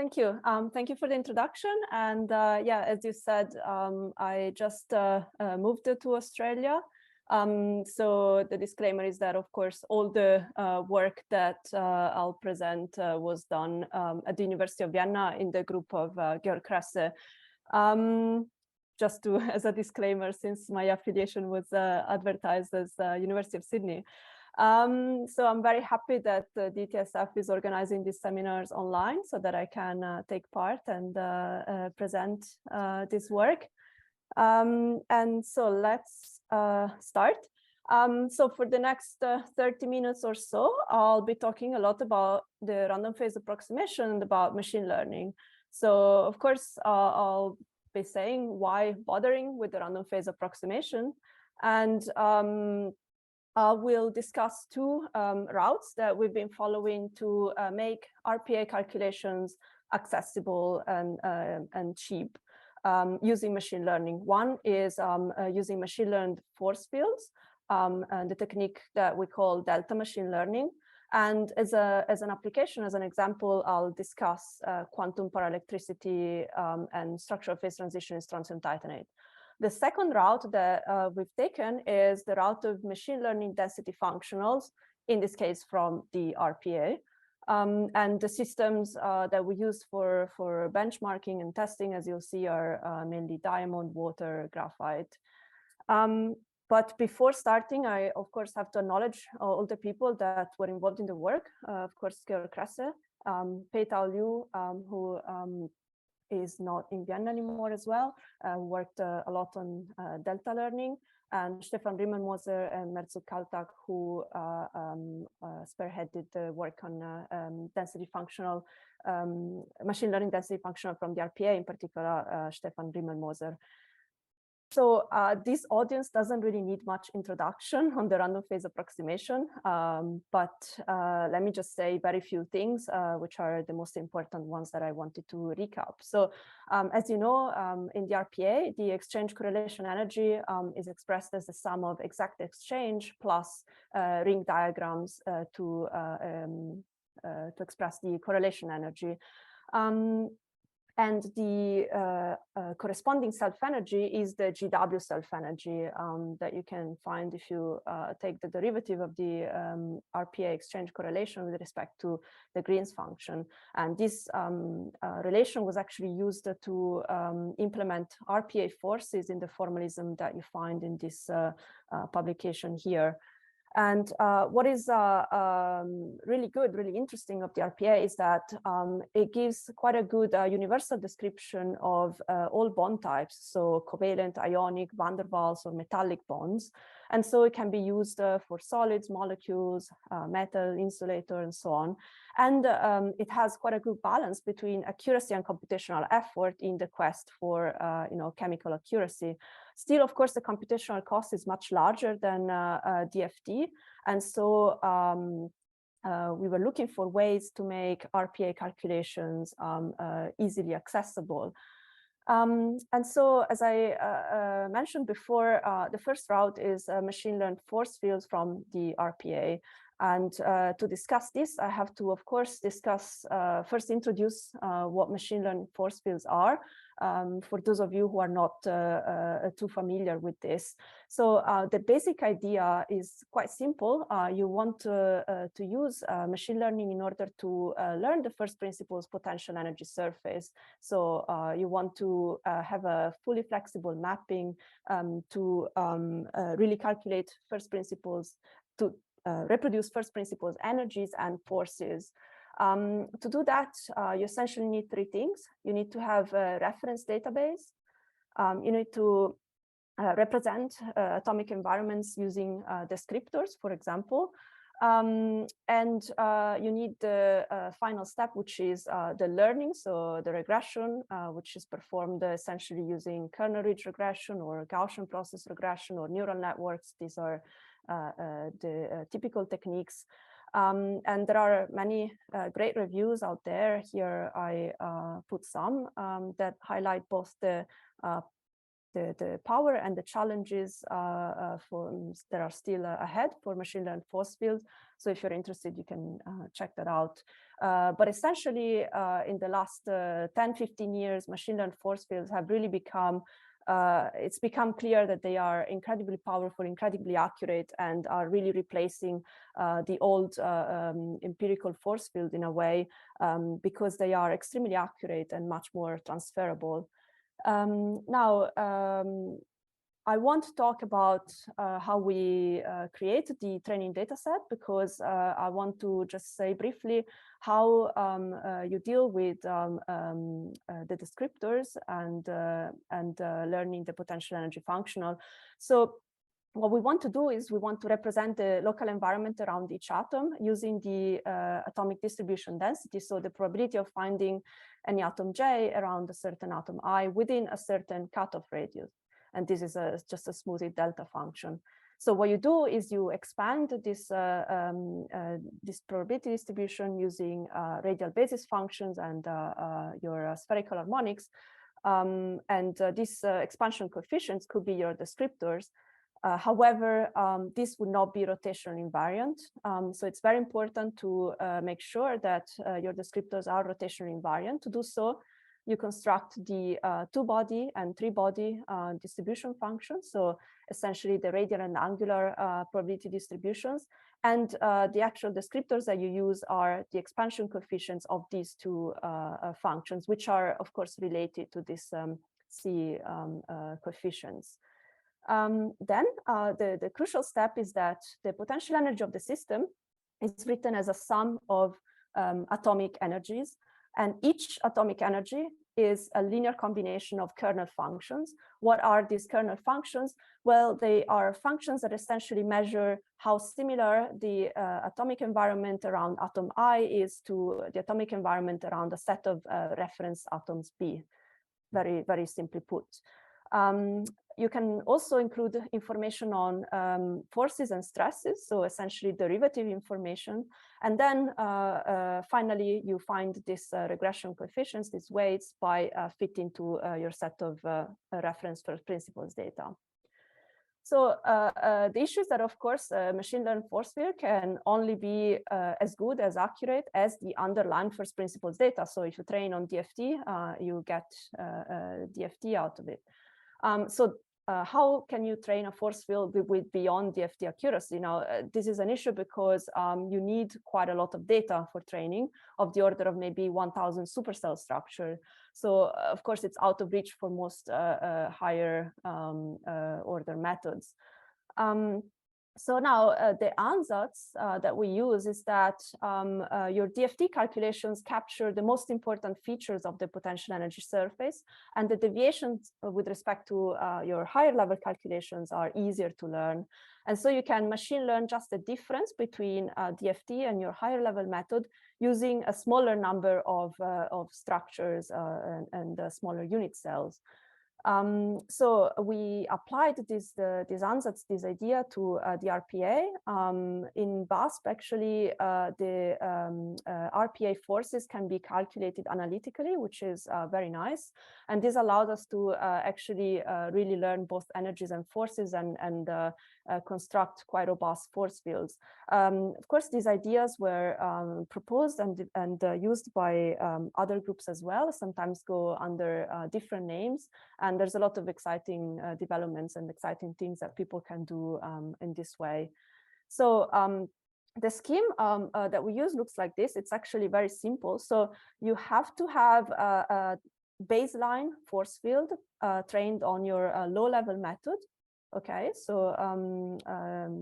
Thank you. Thank you for the introduction. And yeah, as you said, I just moved to Australia. So the disclaimer is that, of course, all the work that I'll present was done at the University of Vienna in the group of Georg Kresse. Just to, as a disclaimer, since my affiliation was advertised as University of Sydney. So I'm very happy that the DTSF is organizing these seminars online so that I can take part and present this work. And so let's start. So for the next 30 minutes or so, I'll be talking a lot about the random phase approximation and about machine learning. So of course, I'll be saying why bothering with the random phase approximation. And we'll discuss two routes that we've been following to make RPA calculations accessible and cheap using machine learning. One is using machine learned force fields, and the technique that we call delta machine learning. And as an application, as an example, I'll discuss quantum paraelectricity and structural phase transition in strontium titanate. The second route that we've taken is the route of machine learning density functionals, in this case from the RPA. And the systems that we use for benchmarking and testing, as you'll see, are mainly diamond, water, graphite. But before starting, I, of course, have to acknowledge all the people that were involved in the work. Of course, Georg Kresse, Pei-Tao Liu, who is not in Vienna anymore as well, worked a lot on delta learning, and Stefan Riemenmoser and Mertzuk Kaltak, who spearheaded the work on density functional, machine learning density functional from the RPA, in particular, Stefan Riemenmoser. So this audience doesn't really need much introduction on the random phase approximation, but let me just say very few things, which are the most important ones that I wanted to recap. So as you know, in the RPA, the exchange correlation energy is expressed as the sum of exact exchange plus ring diagrams to express the correlation energy. And the corresponding self-energy is the GW self-energy that you can find if you take the derivative of the RPA exchange correlation with respect to the Green's function. And this relation was actually used to implement RPA forces in the formalism that you find in this publication here. And what is really good, really interesting of the RPA is that it gives quite a good universal description of all bond types, so covalent, ionic, van der Waals, or metallic bonds. And so it can be used for solids, molecules, metal, insulator, and so on. And it has quite a good balance between accuracy and computational effort in the quest for chemical accuracy. Still, of course, the computational cost is much larger than DFT. And so we were looking for ways to make RPA calculations easily accessible. And so, as I mentioned before, the first route is machine learned force fields from the RPA. And to discuss this, I have to, of course, first introduce what machine learned force fields are, for those of you who are not too familiar with this. So the basic idea is quite simple. You want to use machine learning in order to learn the first principles potential energy surface. So you want to have a fully flexible mapping to really calculate first principles, to reproduce first principles energies and forces. To do that, you essentially need three things. You need to have a reference database. You need to represent atomic environments using descriptors, for example. And you need the final step, which is the learning, so the regression, which is performed essentially using kernel ridge regression or Gaussian process regression or neural networks. These are the typical techniques. And there are many great reviews out there. Here I put some that highlight both the the power and the challenges that are still ahead for machine learned force fields. So if you're interested, you can check that out. But essentially, in the last 10-15 years, machine learned force fields have really become it's become clear that they are incredibly powerful, incredibly accurate, and are really replacing the old empirical force field in a way, because they are extremely accurate and much more transferable. Now, I want to talk about how we create the training data set, because I want to just say briefly how you deal with the descriptors and learning the potential energy functional. So what we want to do is we want to represent the local environment around each atom using the atomic distribution density, so the probability of finding any atom J around a certain atom I within a certain cutoff radius. And this is just a smoothed delta function. So what you do is you expand this probability distribution using radial basis functions and your spherical harmonics. These expansion coefficients could be your descriptors. However, this would not be rotational invariant. So it's very important to make sure that your descriptors are rotational invariant. To do so, you construct the 2-body and 3-body distribution functions. So essentially the radial and angular probability distributions. And the actual descriptors that you use are the expansion coefficients of these two functions, which are, of course, related to these C coefficients. Then the crucial step is that the potential energy of the system is written as a sum of atomic energies. And each atomic energy is a linear combination of kernel functions. What are these kernel functions? Well, they are functions that essentially measure how similar the atomic environment around atom I is to the atomic environment around a set of reference atoms B, very, very simply put. You can also include information on forces and stresses, so essentially derivative information. And then finally, you find this regression coefficients, these weights, by fitting to your set of reference first principles data. So the issue is that, of course, machine learned force field can only be as good, as accurate as the underlying first principles data. So if you train on DFT, you get DFT out of it. How can you train a force field with beyond DFT accuracy? Now, this is an issue because you need quite a lot of data for training, of the order of maybe 1,000 supercell structure. So, of course, it's out of reach for most higher order methods. So now the ansatz that we use is that your DFT calculations capture the most important features of the potential energy surface, and the deviations with respect to your higher level calculations are easier to learn. And so you can machine learn just the difference between DFT and your higher level method using a smaller number of structures and smaller unit cells. So we applied this ansatz, this idea to the RPA. In VASP, actually, the RPA forces can be calculated analytically, which is very nice. And this allowed us to actually really learn both energies and forces and construct quite robust force fields. Of course, these ideas were proposed and used by other groups as well, sometimes go under different names. And there's a lot of exciting developments and exciting things that people can do in this way. So the scheme that we use looks like this. It's actually very simple. So you have to have a baseline force field trained on your low-level method. Okay, so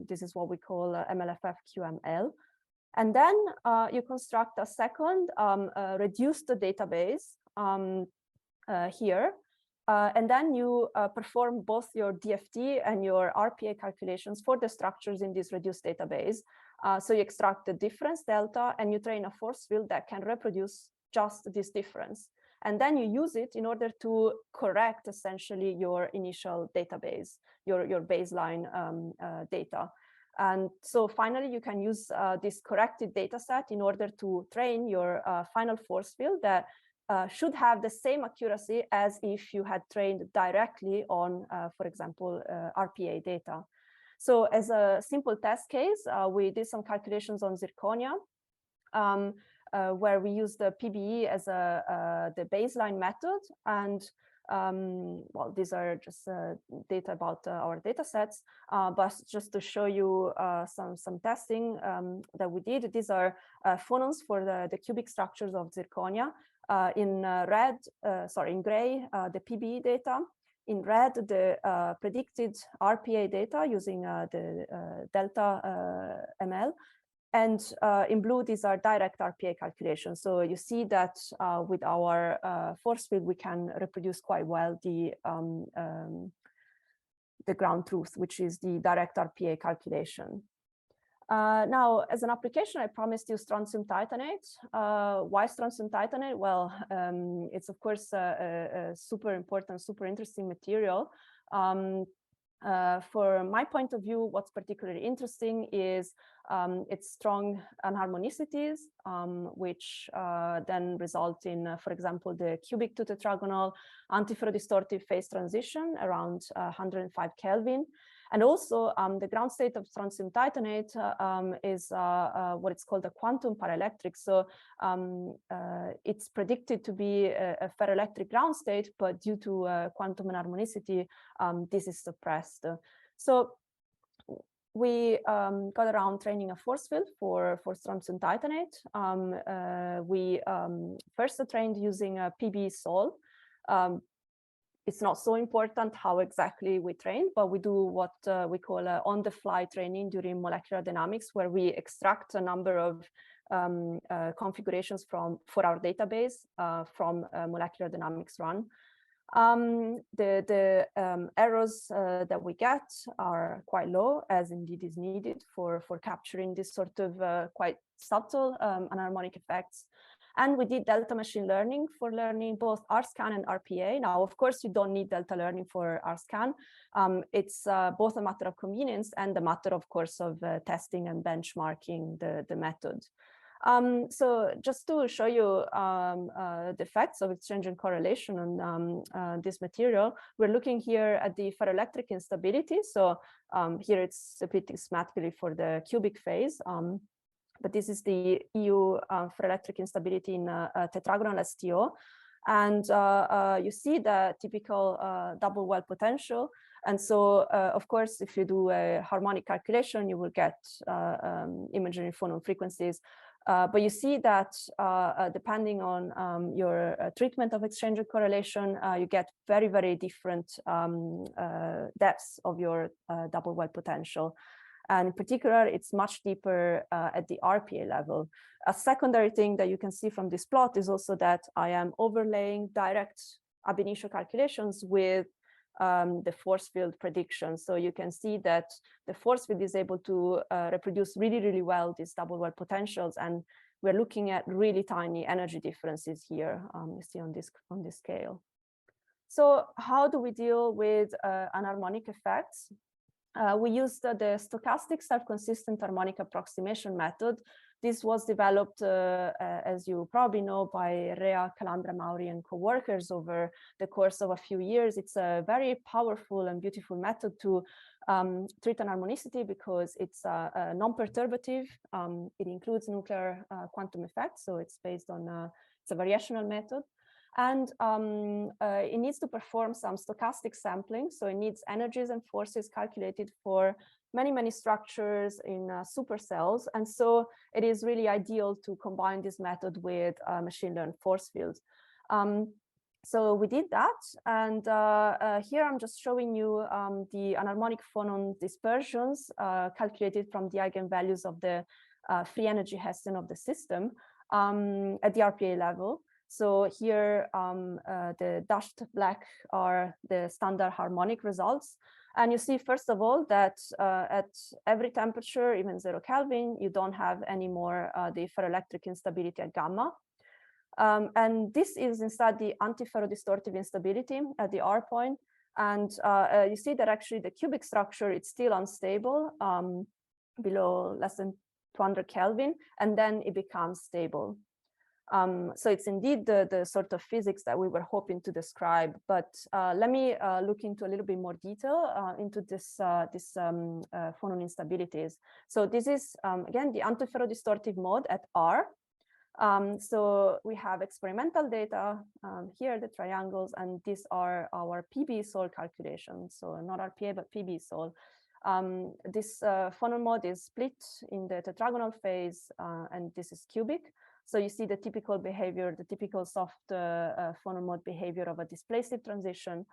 this is what we call MLFF QML. And then you construct a second reduced database here. And then you perform both your DFT and your RPA calculations for the structures in this reduced database. So you extract the difference delta and you train a force field that can reproduce just this difference. And then you use it in order to correct essentially your initial database, your baseline data. And so finally, you can use this corrected data set in order to train your final force field that should have the same accuracy as if you had trained directly on, for example, RPA data. So as a simple test case, we did some calculations on zirconia, where we used the PBE as the baseline method. And well, these are just data about our data sets, but just to show you some testing that we did. These are phonons for the cubic structures of zirconia. In gray, the PBE data. In red, the predicted RPA data using the delta ML. And in blue, these are direct RPA calculations. So you see that with our force field, we can reproduce quite well the ground truth, which is the direct RPA calculation. Now, as an application, I promised you strontium titanate. Why strontium titanate? Well, it's of course a super important, super interesting material. For my point of view, what's particularly interesting is its strong anharmonicities, which then result in, for example, the cubic to tetragonal antiferrodistortive phase transition around 105 Kelvin. And also the ground state of strontium titanate is what it's called a quantum paraelectric. So it's predicted to be a ferroelectric ground state, but due to quantum anharmonicity, this is suppressed. So we got around training a force field for strontium titanate. We first trained using a PB sol. It's not so important how exactly we train, but we do what we call on-the-fly training during molecular dynamics, where we extract a number of configurations for our database from molecular dynamics run. The errors that we get are quite low, as indeed is needed for capturing this sort of quite subtle anharmonic effects. And we did delta machine learning for learning both RScan and RPA. Now, of course, you don't need delta learning for RScan. It's both a matter of convenience and a matter, of course, of testing and benchmarking the method. So just to show you the effects of exchange and correlation on this material, we're looking here at the ferroelectric instability. So here it's depicted schematically for the cubic phase. But this is the EU ferroelectric instability in tetragonal STO. And you see the typical double well potential. And so, of course, if you do a harmonic calculation, you will get imaginary phonon frequencies. But you see that depending on your treatment of exchange and correlation, you get very, very different depths of your double well potential. And in particular, it's much deeper at the RPA level. A secondary thing that you can see from this plot is also that I am overlaying direct ab initio calculations with the force field prediction. So you can see that the force field is able to reproduce really, really well these double well potentials. And we're looking at really tiny energy differences here, you see on this scale. So how do we deal with anharmonic effects? We used the stochastic self-consistent harmonic approximation method. This was developed, as you probably know, by Rea, Calandra, Mauri, and co-workers over the course of a few years. It's a very powerful and beautiful method to treat anharmonicity because it's non-perturbative. It includes nuclear quantum effects, so it's based on it's a variational method. And it needs to perform some stochastic sampling. So it needs energies and forces calculated for many, many structures in supercells. And so it is really ideal to combine this method with machine learned force fields. So we did that. And here I'm just showing you the anharmonic phonon dispersions calculated from the eigenvalues of the free energy Hessian of the system at the RPA level. So here, the dashed black are the standard harmonic results. And you see, first of all, that at every temperature, even 0 Kelvin, you don't have any more the ferroelectric instability at gamma. And this is instead the antiferrodistortive instability at the R point. And you see that actually the cubic structure, it's still unstable below less than 200 Kelvin, and then it becomes stable. So it's indeed the sort of physics that we were hoping to describe. But let me look into a little bit more detail into this phonon instabilities. So this is, again, the antiferrodistortive mode at R. So we have experimental data here, the triangles, and these are our PB-SOL calculations. So not RPA, but PB-SOL. This phonon mode is split in the tetragonal phase, and this is cubic. So you see the typical behavior, the typical soft phonon mode behavior of a displacive transition.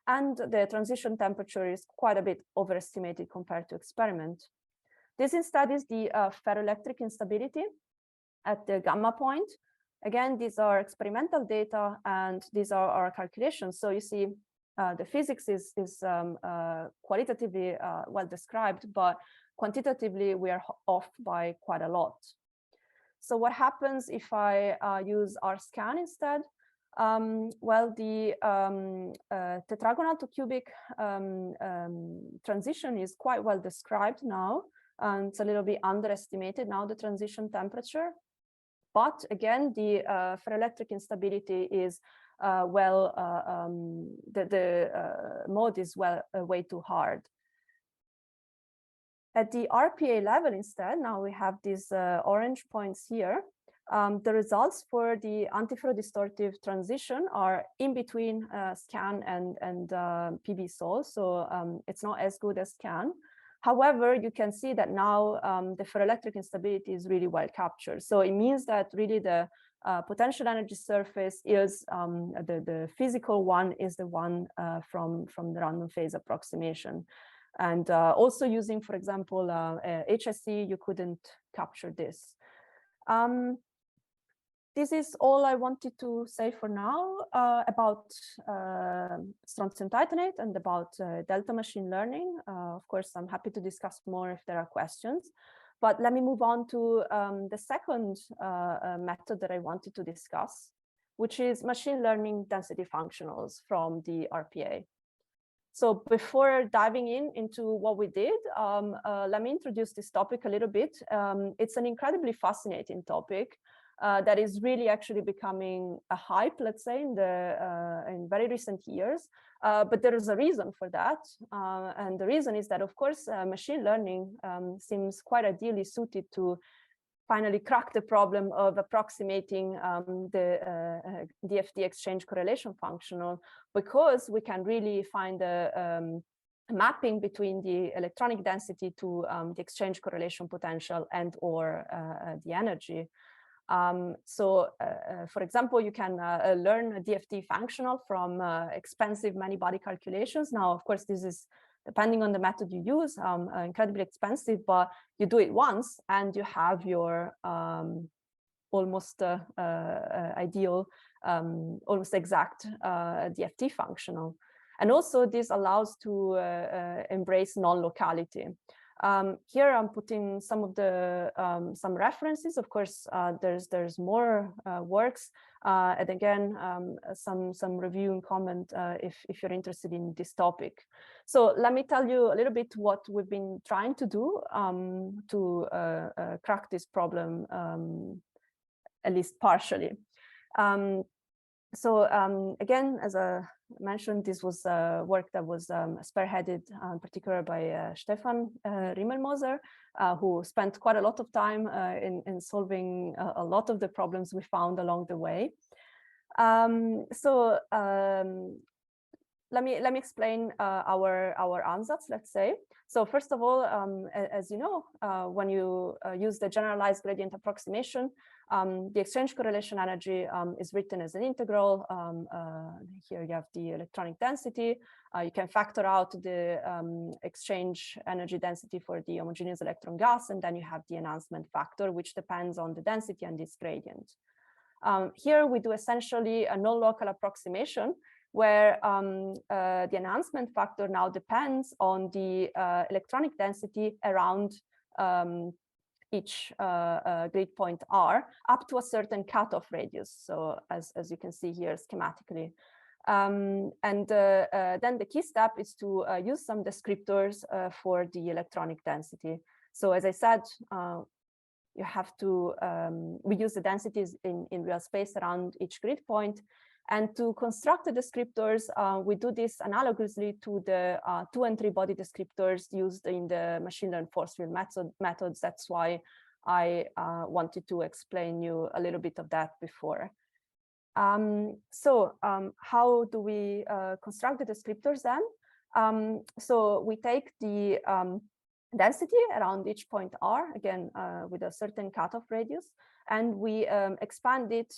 And the transition temperature is quite a bit overestimated compared to experiment. This instead is the ferroelectric instability at the gamma point. Again, these are experimental data, and these are our calculations. So you see the physics is qualitatively well described, but quantitatively we are off by quite a lot. So what happens if I use R-scan instead? Well, the tetragonal to cubic transition is quite well described now. And it's a little bit underestimated now, the transition temperature. But again, the ferroelectric instability is the mode is way too hard. At the RPA level instead, now we have these orange points here. The results for the antiferrodistortive transition are in between SCAN and PB-SOL, so it's not as good as SCAN. However, you can see that now the ferroelectric instability is really well captured. So it means that really the potential energy surface is the physical one is the one from the random phase approximation. And also using, for example, HSC, you couldn't capture this. This is all I wanted to say for now about strontium titanate and about delta machine learning. Of course, I'm happy to discuss more if there are questions. But let me move on to the second method that I wanted to discuss, which is machine learning density functionals from the RPA. So before diving into what we did, let me introduce this topic a little bit. It's an incredibly fascinating topic that is really actually becoming a hype, let's say, in very recent years. But there is a reason for that. And the reason is that, of course, machine learning seems quite ideally suited to finally crack the problem of approximating the DFT exchange correlation functional, because we can really find a mapping between the electronic density to the exchange correlation potential and or the energy. For example, you can learn a DFT functional from expensive many-body calculations. Now, of course, this is, depending on the method you use, incredibly expensive, but you do it once and you have your almost ideal, almost exact DFT functional. And also this allows to embrace non-locality. Here I'm putting some of the some references. Of course, there's more works, and again some review and comment if you're interested in this topic. So let me tell you a little bit what we've been trying to do to crack this problem, at least partially. Again, as I mentioned, this was work that was spearheaded in particular by Stefan Rimmelmoser, who spent quite a lot of time in solving a lot of the problems we found along the way. Let me explain our ansatz, let's say. So first of all, as you know, when you use the generalized gradient approximation, the exchange correlation energy is written as an integral. Here you have the electronic density. You can factor out the exchange energy density for the homogeneous electron gas, and then you have the enhancement factor, which depends on the density and this gradient. Here we do essentially a non-local approximation, where the enhancement factor now depends on the electronic density around each grid point R up to a certain cutoff radius. So as you can see here schematically. Then the key step is to use some descriptors for the electronic density. So as I said, you have to, we use the densities in real space around each grid point. And to construct the descriptors, we do this analogously to the 2- and 3-body descriptors used in the machine learned force field methods. That's why I wanted to explain you a little bit of that before. How do we construct the descriptors then? So we take the density around each point R, again, with a certain cutoff radius, and we expand it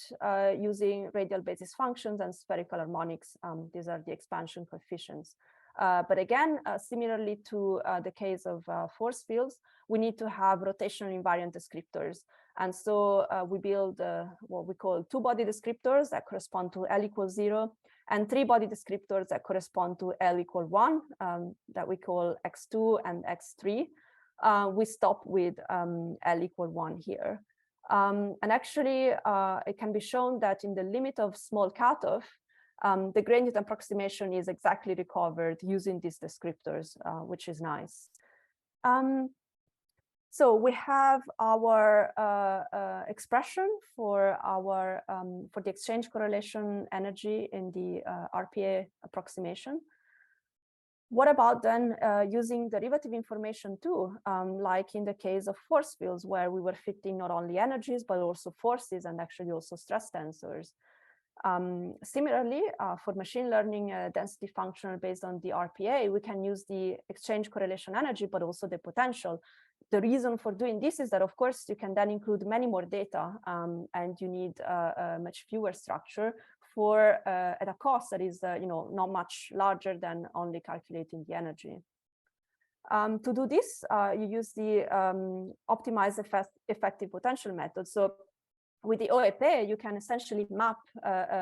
using radial basis functions and spherical harmonics. These are the expansion coefficients. But again, similarly to the case of force fields, we need to have rotational invariant descriptors. And so we build what we call 2-body descriptors that correspond to L = 0, and 3-body descriptors that correspond to L = 1, that we call X2 and X3. We stop with L = 1 here. And actually, it can be shown that in the limit of small cutoff, the gradient approximation is exactly recovered using these descriptors, which is nice. So we have our expression for our for the exchange correlation energy in the RPA approximation. What about then using derivative information too, like in the case of force fields, where we were fitting not only energies, but also forces and actually also stress tensors. Similarly, for machine learning density functional based on the RPA, we can use the exchange correlation energy, but also the potential. The reason for doing this is that, of course, you can then include many more data, and you need a much fewer structure for at a cost that is, not much larger than only calculating the energy. To do this, you use the optimized effective potential method. So with the OEP, you can essentially map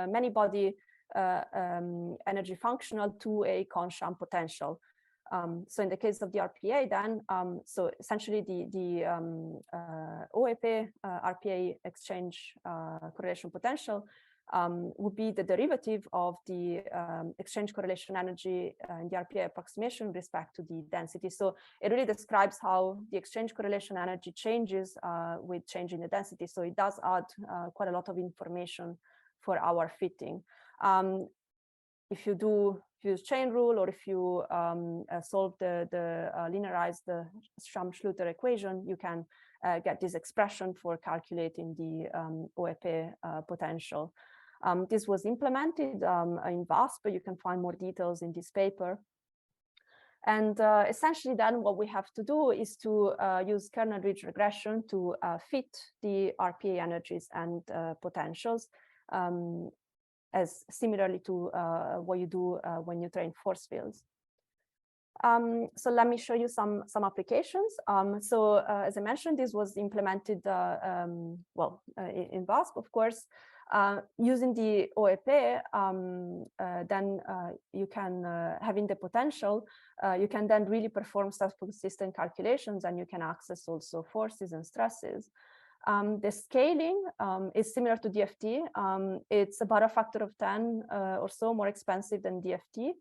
many body energy functional to a Kohn-Sham potential. So in the case of the RPA, then, so essentially the OEP RPA exchange correlation potential would be the derivative of the exchange correlation energy in the RPA approximation with respect to the density. So it really describes how the exchange correlation energy changes with changing the density. So it does add quite a lot of information for our fitting. If you use chain rule, or if you solve the linearized Schramm-Schluter equation, you can get this expression for calculating the OEP potential. This was implemented in VASP, but you can find more details in this paper. And essentially then what we have to do is to use kernel ridge regression to fit the RPA energies and potentials, as similarly to what you do when you train force fields. So let me show you some applications. As I mentioned, this was implemented in VASP, of course. Using the OEP, then you can, having the potential, you can then really perform self-consistent calculations, and you can access also forces and stresses. The scaling is similar to DFT. It's about a factor of 10 or so more expensive than DFT,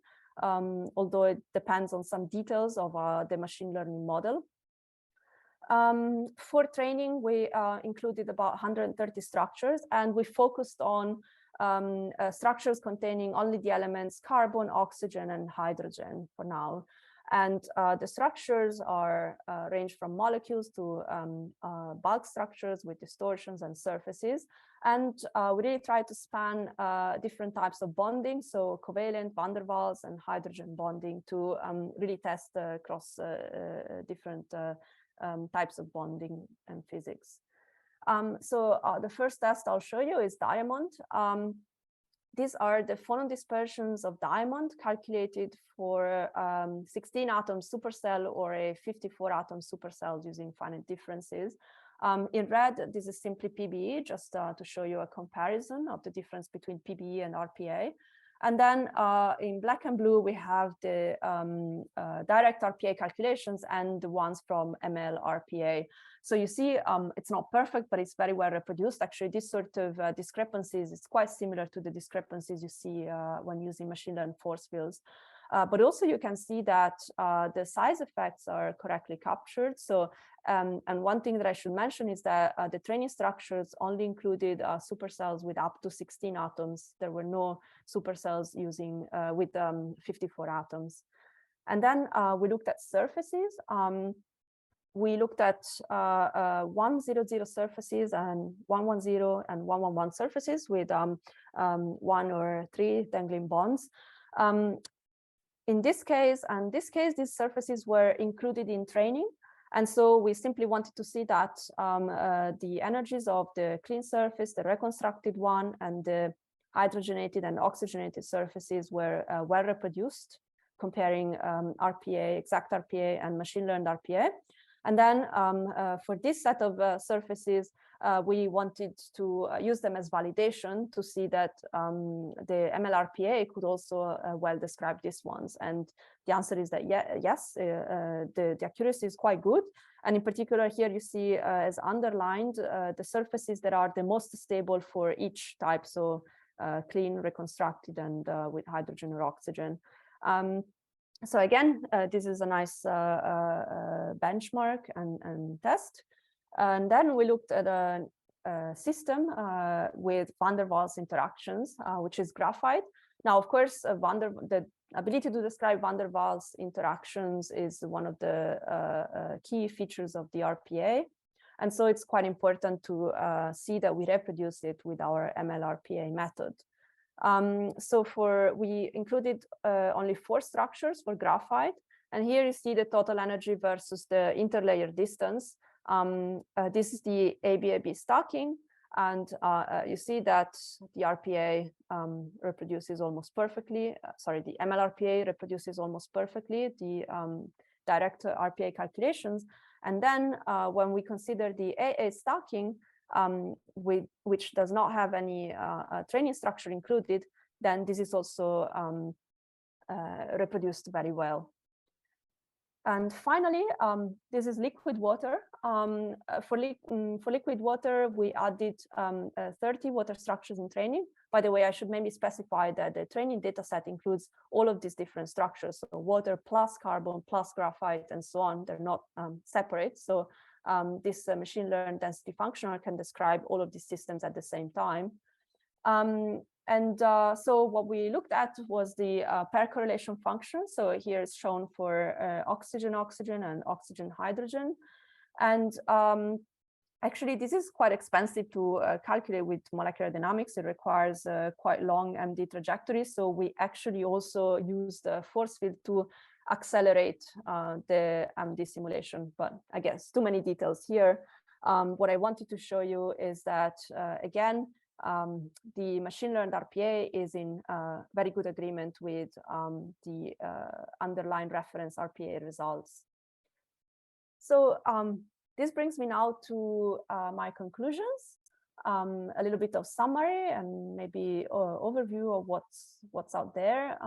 although it depends on some details of the machine learning model. For training, we included about 130 structures, and we focused on structures containing only the elements carbon, oxygen, and hydrogen for now. And the structures are range from molecules to bulk structures with distortions and surfaces. And we really try to span different types of bonding, so covalent, van der Waals, and hydrogen bonding, to really test across different types of bonding and physics. The first test I'll show you is diamond. These are the phonon dispersions of diamond calculated for 16 atom supercell or a 54 atom supercell using finite differences. In red, this is simply PBE, just to show you a comparison of the difference between PBE and RPA. And then in black and blue, we have the direct RPA calculations and the ones from ML RPA. So you see, it's not perfect, but it's very well reproduced. Actually, this sort of discrepancies is quite similar to the discrepancies you see when using machine learned force fields. But also you can see that the size effects are correctly captured. So, and one thing that I should mention is that the training structures only included supercells with up to 16 atoms. There were no supercells using with 54 atoms. And then we looked at surfaces. We looked at 100 surfaces and 110 and 111 surfaces with 1 or 3 dangling bonds. In this case, these surfaces were included in training. And so we simply wanted to see that the energies of the clean surface, the reconstructed one, and the hydrogenated and oxygenated surfaces were well reproduced, comparing RPA, exact RPA, and machine learned RPA. And then for this set of surfaces, we wanted to use them as validation to see that the MLRPA could also well describe these ones. And the answer is that yes, the accuracy is quite good. And in particular, here you see as underlined the surfaces that are the most stable for each type. So clean, reconstructed, and with hydrogen or oxygen. So again, this is a nice benchmark and test. And then we looked at a system with van der Waals interactions, which is graphite. Now, of course, the ability to describe van der Waals interactions is one of the key features of the RPA. And so it's quite important to see that we reproduce it with our MLRPA method. So we included only 4 structures for graphite. And here you see the total energy versus the interlayer distance. This is the ABAB stacking. And you see that the RPA reproduces almost perfectly. Sorry, the MLRPA reproduces almost perfectly the direct RPA calculations. And then when we consider the AA stacking, which does not have any training structure included, then this is also reproduced very well. And finally, this is liquid water. For liquid water, we added 30 water structures in training. By the way, I should maybe specify that the training data set includes all of these different structures. So water plus carbon plus graphite and so on. They're not separate. So this machine learned density functional can describe all of these systems at the same time. So what we looked at was the pair correlation function. So here it's shown for oxygen-oxygen and oxygen-hydrogen. And actually, this is quite expensive to calculate with molecular dynamics. It requires quite long MD trajectories. So we actually also use the force field to accelerate the MD simulation. But I guess too many details here. What I wanted to show you is that, again, the machine learned RPA is in very good agreement with the underlying reference RPA results. So this brings me now to my conclusions, a little bit of summary and maybe overview of what's out there.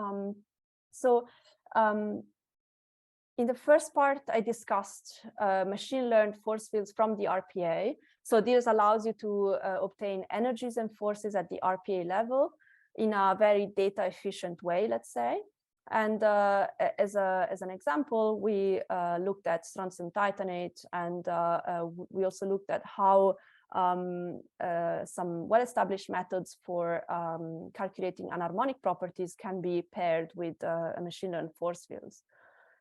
In the first part, I discussed machine learned force fields from the RPA. So this allows you to obtain energies and forces at the RPA level in a very data efficient way, let's say. And as an example, we looked at strontium titanate, and we also looked at how some well-established methods for calculating anharmonic properties can be paired with machine learned force fields.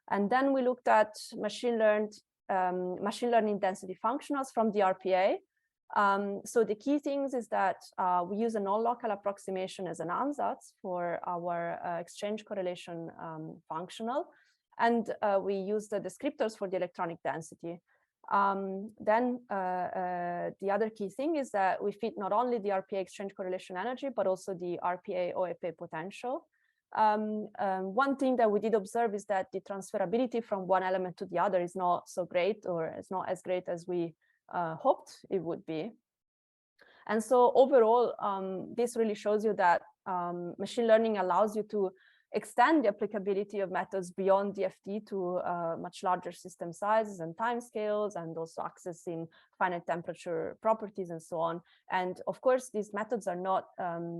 And then we looked at machine learning density functionals from the RPA. So the key things is that we use a non-local approximation as an ansatz for our exchange correlation functional, and we use the descriptors for the electronic density. Then the other key thing is that we fit not only the RPA exchange correlation energy, but also the RPA OAP potential. One thing that we did observe is that the transferability from one element to the other is not so great, or it's not as great as we hoped it would be. And so overall, this really shows you that machine learning allows you to extend the applicability of methods beyond DFT to much larger system sizes and timescales, and also accessing finite temperature properties and so on. And of course, these methods are not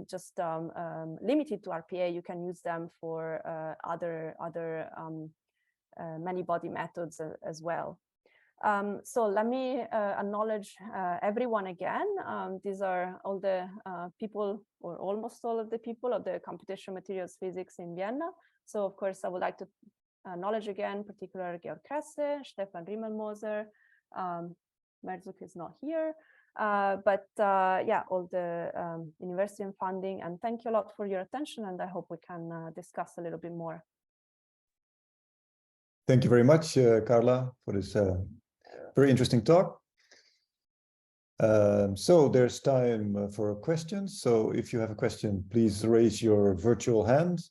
just limited to RPA. You can use them for other many-body methods as well. So let me acknowledge everyone again. These are all the people, or almost all of the people of the computational materials physics in Vienna. So of course, I would like to acknowledge again, particularly Georg Kresse, Stefan Riemelmoser, Merzuk is not here, but yeah, all the university and funding. And thank you a lot for your attention, and I hope we can discuss a little bit more. Thank you very much, Carla, for this very interesting talk. So there's time for questions. So if you have a question, please raise your virtual hand.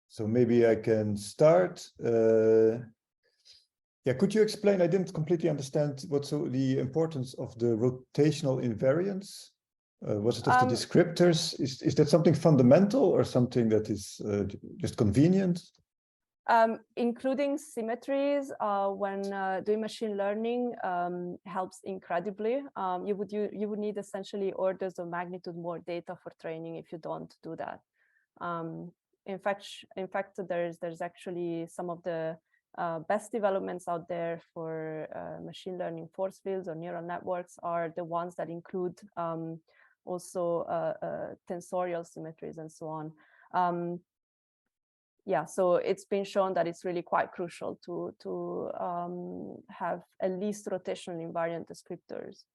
So maybe I can start. Yeah, could you explain? I didn't completely understand what's the importance of the rotational invariance. Was it of the descriptors? Is that something fundamental or something that is just convenient? Including symmetries when doing machine learning helps incredibly. You would need essentially orders of magnitude more data for training if you don't do that. In fact, there's actually some of the best developments out there for machine learning force fields or neural networks are the ones that include also tensorial symmetries and so on. Yeah, so it's been shown that it's really quite crucial to have at least rotational invariant descriptors.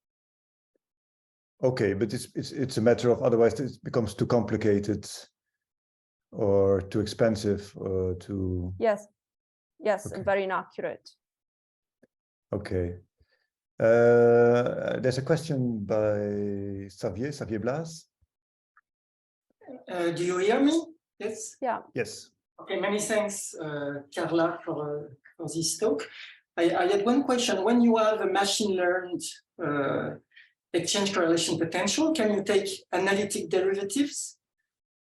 Okay, but it's a matter of otherwise it becomes too complicated or too expensive or too. Yes, Okay. and very inaccurate. Okay. There's a question by Xavier Blas. Do you hear me? Yes? Yeah. Yes. Okay, many thanks, Carla, for this talk. I had one question. When you have a machine learned exchange correlation potential, can you take analytic derivatives?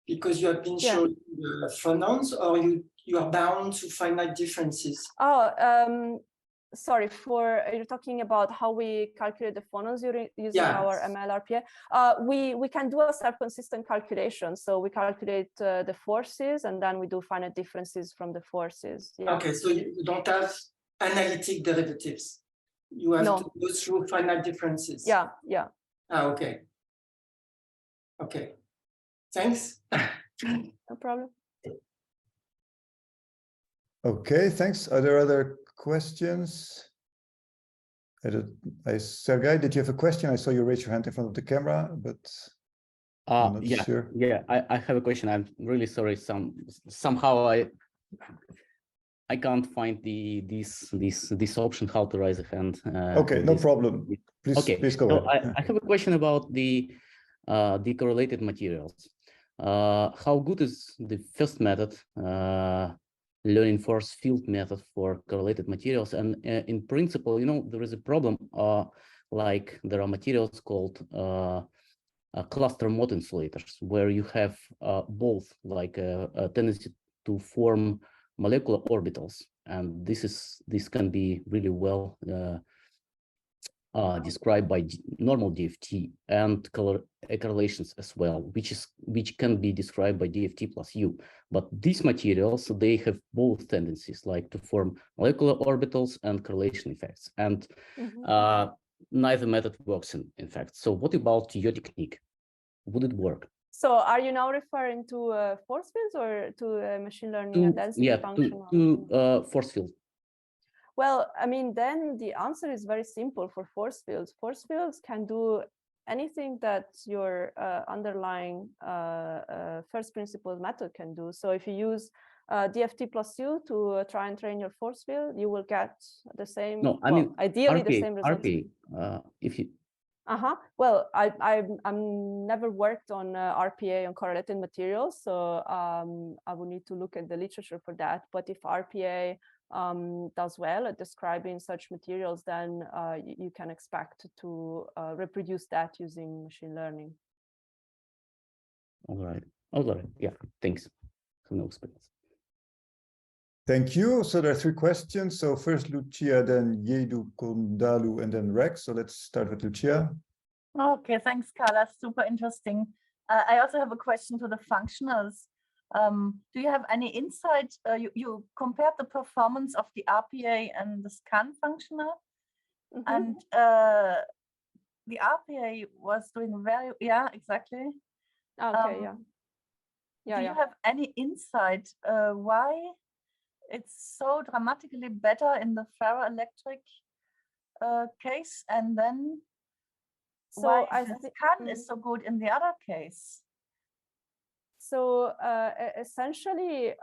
Because you have been showing the phonons, or you are bound to finite differences? Oh, sorry, you're talking about how we calculate the phonons using our ML RPA. We can do a self-consistent calculation. So we calculate the forces, and then we do finite differences from the forces. Yeah. Okay, so you don't have analytic derivatives. You have to go through finite differences. Yeah, yeah. Ah, okay. Okay. Thanks. No problem. Okay, thanks. Are there other questions? Sergei, did you have a question? I saw you raise your hand in front of the camera, but I'm not sure. Yeah, I have a question. I'm really sorry. Somehow I can't find this option how to raise a hand. Okay, no problem. Please go ahead. So I have a question about the correlated materials. How good is the first method, learning force field method for correlated materials? And in principle, there is a problem, like there are materials called cluster mode insulators, where you have both like a tendency to form molecular orbitals, and this can be really well described by normal DFT and correlations as well, which can be described by DFT plus U. But these materials, they have both tendencies, like to form molecular orbitals and correlation effects, and neither method works in fact. So what about your technique? Would it work? So are you now referring to force fields or to machine learning and density function? To force field. Well, I mean, then the answer is very simple for force fields. Force fields can do anything that your underlying first principles method can do. So if you use DFT plus U to try and train your force field, you will get the same, no, I mean, ideally RPA, the same result. RPA, Well, I'm never worked on RPA on correlated materials, so I will need to look at the literature for that. But if RPA does well at describing such materials, then you can expect to reproduce that using machine learning. All right. All right. Yeah. Thanks. No experience. Thank you. So there are 3 questions. So first Lucia, then Yedu, Kondalu, and then Rex. So let's start with Lucia. Okay, thanks, Carla. Super interesting. I also have a question to the functionals. Do you have any insight? You compared the performance of the RPA and the scan functional, and the RPA was doing very, yeah, exactly. Okay, do you have any insight why it's so dramatically better in the ferroelectric case, and then why the scan is so good in the other case? So essentially,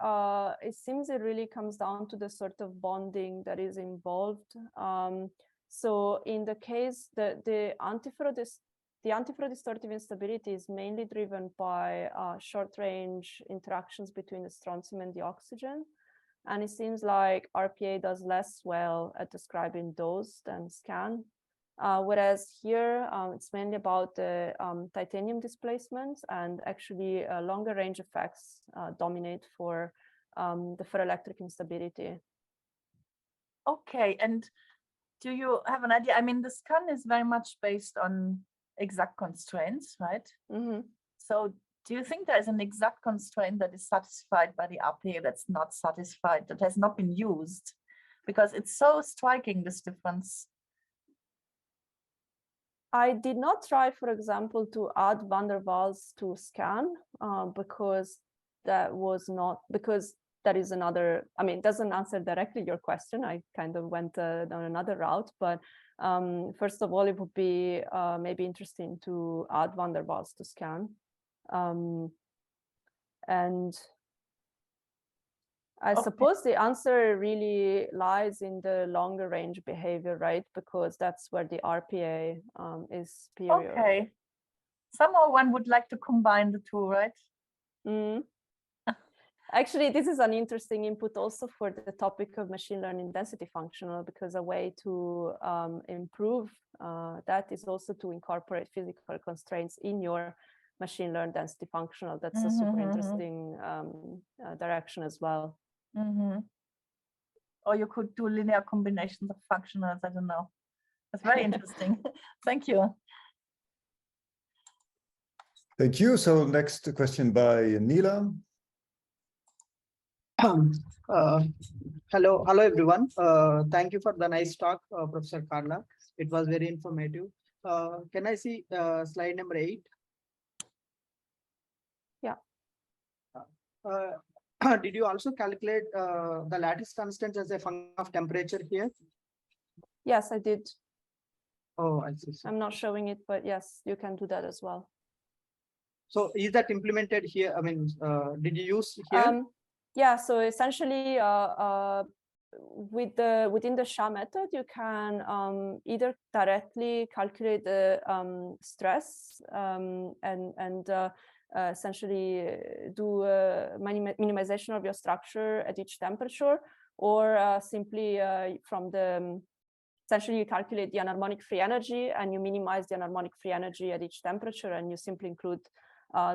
it seems it really comes down to the sort of bonding that is involved. So in the case, the antiferrodistortive instability is mainly driven by short-range interactions between the strontium and the oxygen. And it seems like RPA does less well at describing those than scan. Whereas here, it's mainly about the titanium displacement, and actually longer range effects dominate for the ferroelectric instability. Okay, and do you have an idea? I mean, the scan is very much based on exact constraints, right? So do you think there is an exact constraint that is satisfied by the RPA that's not satisfied, that has not been used? Because it's so striking, this difference. I did not try, for example, to add van der Waals to scan because that was not, because that is another, I mean, it doesn't answer directly your question. I kind of went down another route, but first of all, it would be maybe interesting to add van der Waals to scan. And I suppose the answer really lies in the longer range behavior, right? Because that's where the RPA is superior. Okay. Somehow one would like to combine the two, right? Actually, this is an interesting input also for the topic of machine learning density functional, because a way to improve that is also to incorporate physical constraints in your machine learning density functional. That's a super interesting direction as well. Or you could do linear combinations of functionals. I don't know. That's very interesting. Thank you. Thank you. So next question by Neela. Hello everyone. Thank you for the nice talk, Professor Carla. It was very informative. Can I see slide number 8? Yeah. Did you also calculate the lattice constants as a function of temperature here? Yes, I did. Oh, I see. I'm not showing it, but yes, you can do that as well. So is that implemented here? I mean, did you use here? Yeah, so essentially within the SSCHA method, you can either directly calculate the stress and essentially do a minimization of your structure at each temperature, or simply from the, essentially you calculate the anharmonic free energy and you minimize the anharmonic free energy at each temperature, and you simply include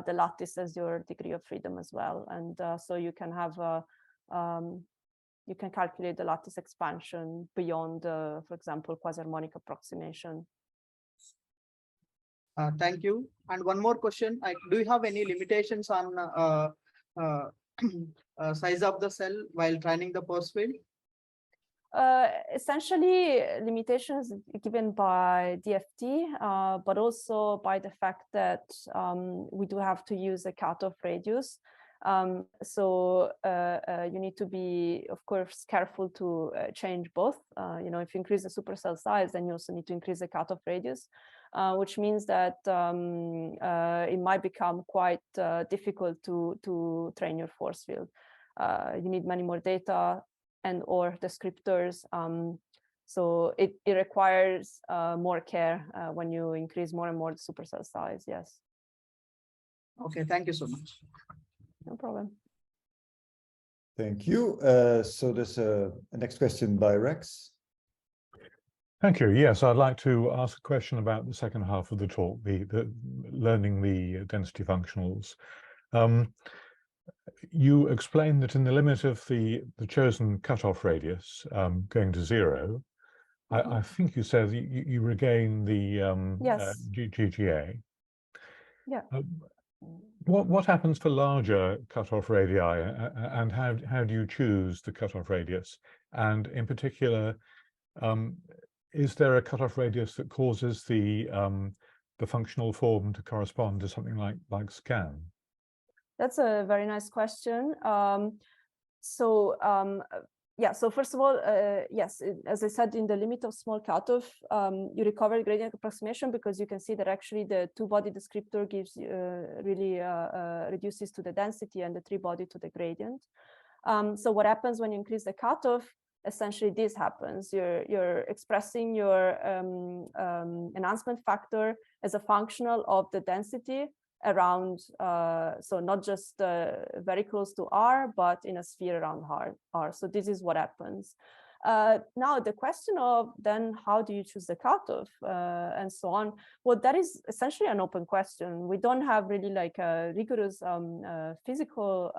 the lattice as your degree of freedom as well. And so you can have you can calculate the lattice expansion beyond, for example, quasi-harmonic approximation. Thank you. And one more question. Do you have any limitations on size of the cell while training the force field? Essentially, limitations given by DFT, but also by the fact that we do have to use a cutoff radius. So you need to be, of course, careful to change both. You know, if you increase the supercell size, then you also need to increase the cutoff radius, which means that it might become quite difficult to train your force field. You need many more data and or descriptors. So it requires more care when you increase more and more the supercell size. Yes. Okay, thank you so much. No problem. Thank you. So there's a next question by Rex. Thank you. Yes, I'd like to ask a question about the second half of the talk, the learning the density functionals. You explained that in the limit of the chosen cutoff radius going to 0, I think you said you regain the Yes. GGA. Yeah. What happens for larger cutoff radii, and how do you choose the cutoff radius? And in particular, is there a cutoff radius that causes the functional form to correspond to something like scan? That's a very nice question. Yeah, so first of all, yes, as I said, in the limit of small cutoff, you recover gradient approximation because you can see that actually the two-body descriptor gives really reduces to the density and the three-body to the gradient. So what happens when you increase the cutoff? Essentially, this happens. You're expressing your enhancement factor as a functional of the density around, so not just very close to R, but in a sphere around R. So this is what happens. Now the question of then how do you choose the cutoff and so on? Well, that is essentially an open question. We don't have really like a rigorous physical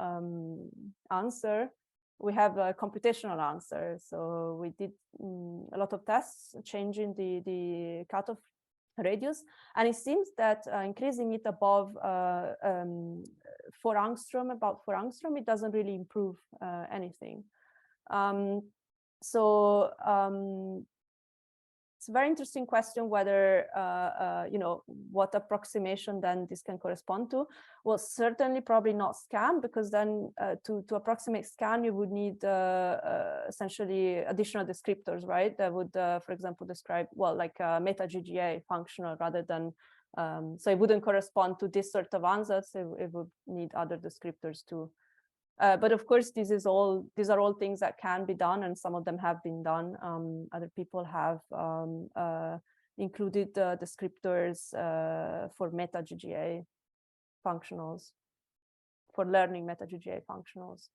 answer. We have a computational answer. So we did a lot of tests changing the cutoff radius, and it seems that increasing it above 4 angstrom, about 4 angstrom, it doesn't really improve anything. It's a very interesting question whether, you know, what approximation then this can correspond to. Well, certainly probably not scan, because then to approximate scan, you would need essentially additional descriptors, right? That would, for example, describe, well, like meta GGA functional rather than, so it wouldn't correspond to this sort of ansatz. It would need other descriptors too. But of course, these are all things that can be done, and some of them have been done. Other people have included descriptors for meta GGA functionals, for learning meta GGA functionals.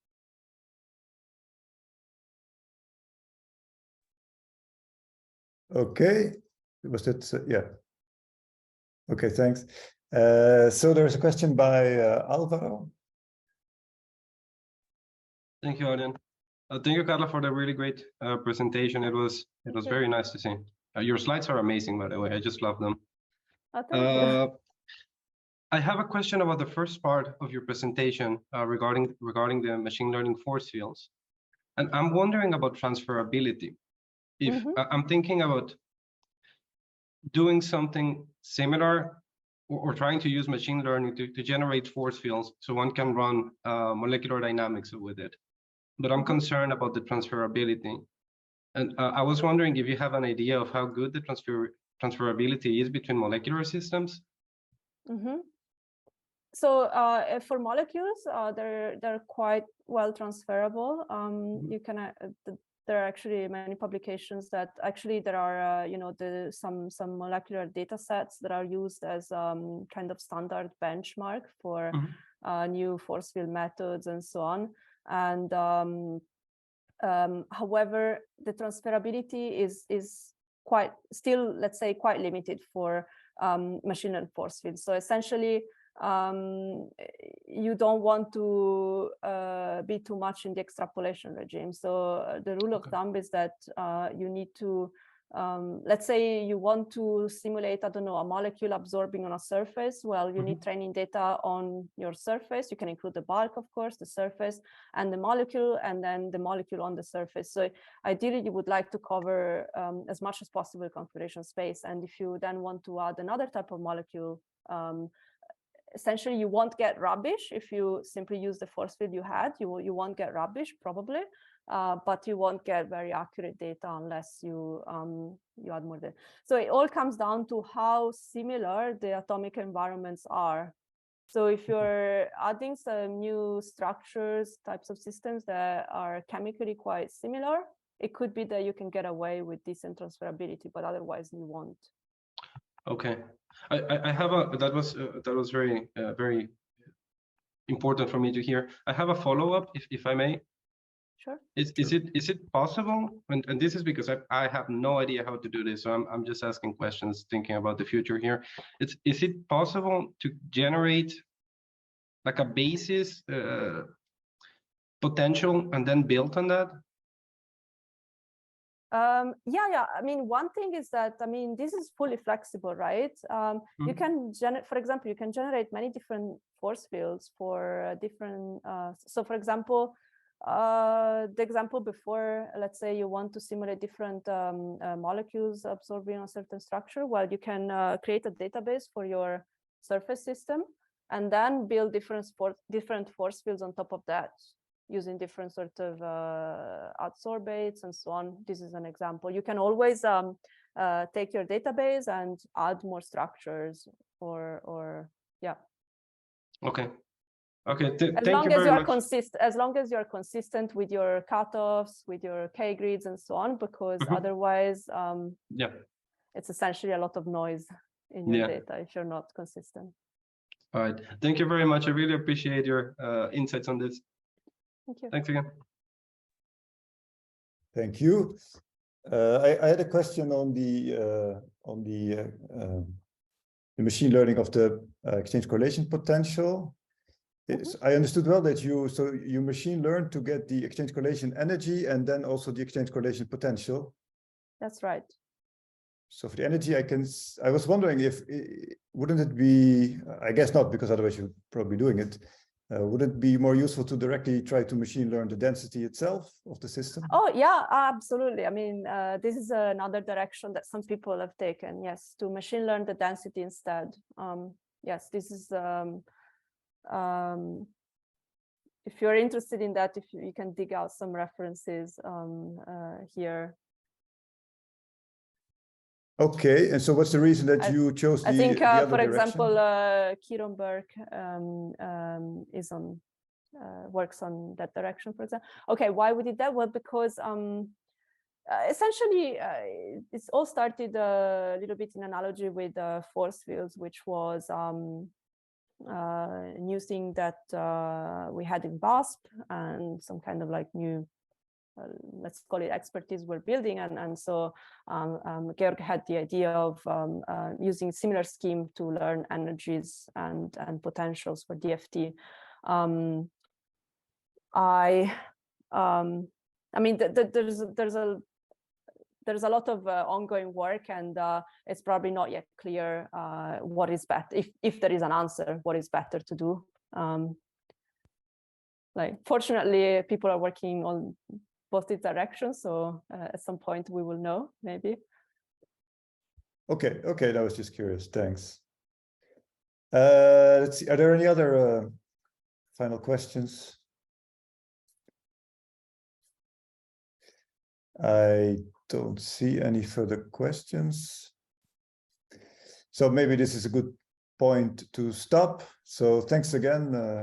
Okay, was that yeah? Okay, thanks. So there's a question by Alvaro. Thank you, Arjen. Thank you, Carla, for the really great presentation. It was very nice to see. Your slides are amazing, by the way. I just love them. Oh, thank you. I have a question about the first part of your presentation regarding the machine learning force fields, and I'm wondering about transferability. If I'm thinking about doing something similar or trying to use machine learning to generate force fields, so one can run molecular dynamics with it. But I'm concerned about the transferability. And I was wondering if you have an idea of how good the transferability is between molecular systems. So for molecules, they're quite well transferable. You can there are actually many publications that actually there are you know some molecular data sets that are used as kind of standard benchmark for new force field methods and so on. And however, the transferability is quite still, let's say, quite limited for machine learned force fields. So essentially, you don't want to be too much in the extrapolation regime. So the rule of thumb is that you need to, let's say you want to simulate, I don't know, a molecule absorbing on a surface. Well, you need training data on your surface. You can include the bulk, of course, the surface and the molecule, and then the molecule on the surface. So ideally, you would like to cover as much as possible configuration space. And if you then want to add another type of molecule, essentially, you won't get rubbish if you simply use the force field you had. You won't get rubbish, probably. But you won't get very accurate data unless you add more data. So it all comes down to how similar the atomic environments are. So if you're adding some new structures, types of systems that are chemically quite similar, it could be that you can get away with decent transferability, but otherwise you won't. Okay, I have a that was very very important for me to hear. I have a follow-up, if I may. Sure. Is it possible? And this is because I have no idea how to do this, so I'm just asking questions, thinking about the future here. Is it possible to generate like a basis potential and then build on that? Yeah. I mean, one thing is that, I mean, this is fully flexible, right? You can generate, for example, you can generate many different force fields for different. So, for example, the example before, let's say you want to simulate different molecules absorbing a certain structure. Well, you can create a database for your surface system and then build different force fields on top of that, using different sort of adsorbates and so on. This is an example. You can always take your database and add more structures or yeah. Okay. Okay. As long as you are consistent with your cutoffs, with your K-grids and so on, because otherwise yeah, it's essentially a lot of noise in your data if you're not consistent. All right. Thank you very much. I really appreciate your insights on this. Thank you. Thanks again. Thank you. I had a question on the machine learning of the exchange correlation potential. I understood well that you machine learn to get the exchange correlation energy and then also the exchange correlation potential. That's right. So for the energy, I was wondering if wouldn't it be, I guess not, because otherwise you're probably doing it. Would it be more useful to directly try to machine learn the density itself of the system? Oh, yeah, absolutely. I mean, this is another direction that some people have taken, yes, to machine learn the density instead. Yes, this is, if you're interested in that, if you can dig out some references here. Okay, and so what's the reason that you chose the, I think, the other for direction? example, Kierenberg is on works on that direction, for example. Okay, why we did that? Well, because essentially it's all started a little bit in analogy with force fields, which was a new thing that we had in VASP and some kind of like new let's call it expertise we're building, and so Georg had the idea of using similar scheme to learn energies and potentials for DFT. I mean, there's a lot of ongoing work, and it's probably not yet clear what is better, if there is an answer, what is better to do. Like, fortunately, people are working on both the directions, so at some point we will know, maybe. Okay, I was just curious. Thanks. Let's see. Are there any other final questions? I don't see any further questions. So maybe this is a good point to stop. So thanks again.